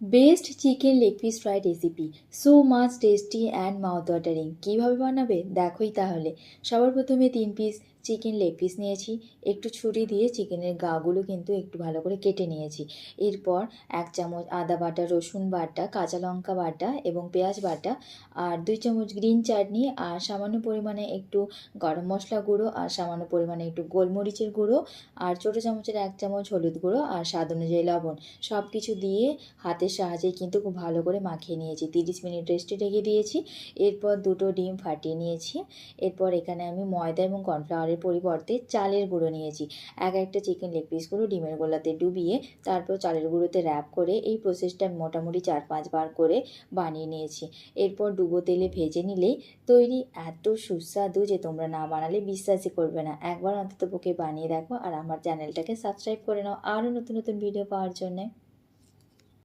Best chicken leg piece fry recipe, so much tasty and mouth watering. কীভাবে বানাবে দেখোই তাহলে। সবার প্রথমে 3 পিস চিকেন লেগ পিস নিয়েছি। একটু ছুরি দিয়ে চিকেনের গাগুলো কিন্তু একটু ভালো করে কেটে নিয়েছি। এরপর 1 চামচ আদা বাটা, রসুন বাটা, কাঁচা লঙ্কা বাটা এবং পেঁয়াজ বাটা, আর 2 চামচ গ্রিন চাটনি, আর সামান্য পরিমাণে একটু গরম মশলা গুঁড়ো, আর সামান্য পরিমাণে একটু গোলমরিচের গুঁড়ো, আর ছোটো চামচের 1 চামচ হলুদ গুঁড়ো, আর স্বাদ অনুযায়ী লবণ। সব কিছু দিয়ে হাতের সাহায্যে কিন্তু খুব ভালো করে মাখিয়ে নিয়েছি। 30 মিনিট রেস্টে রেখে দিয়েছি। এরপর 2টো ডিম ফাটিয়ে নিয়েছি। এরপর এখানে আমি ময়দা এবং কর্নফ্লাওয়ারের পরিবর্তে চালের গুঁড়ো নিয়েছি। একটা চিকেন লেগ পিসগুলো ডিমের গোলাতে ডুবিয়ে তারপর চালের গুঁড়োতে র্যাপ করে এই প্রসেসটা মোটামুটি 4-5 বার করে বানিয়ে নিয়েছি। এরপর ডুবো তেলে ভেজে নিলেই তৈরি এত সুস্বাদু যে তোমরা না বানালে বিশ্বাসই করবে না। একবার অন্ততপক্ষে বানিয়ে দেখো, আর আমার চ্যানেলটাকে সাবস্ক্রাইব করে নাও আরও নতুন নতুন ভিডিও পাওয়ার জন্যে।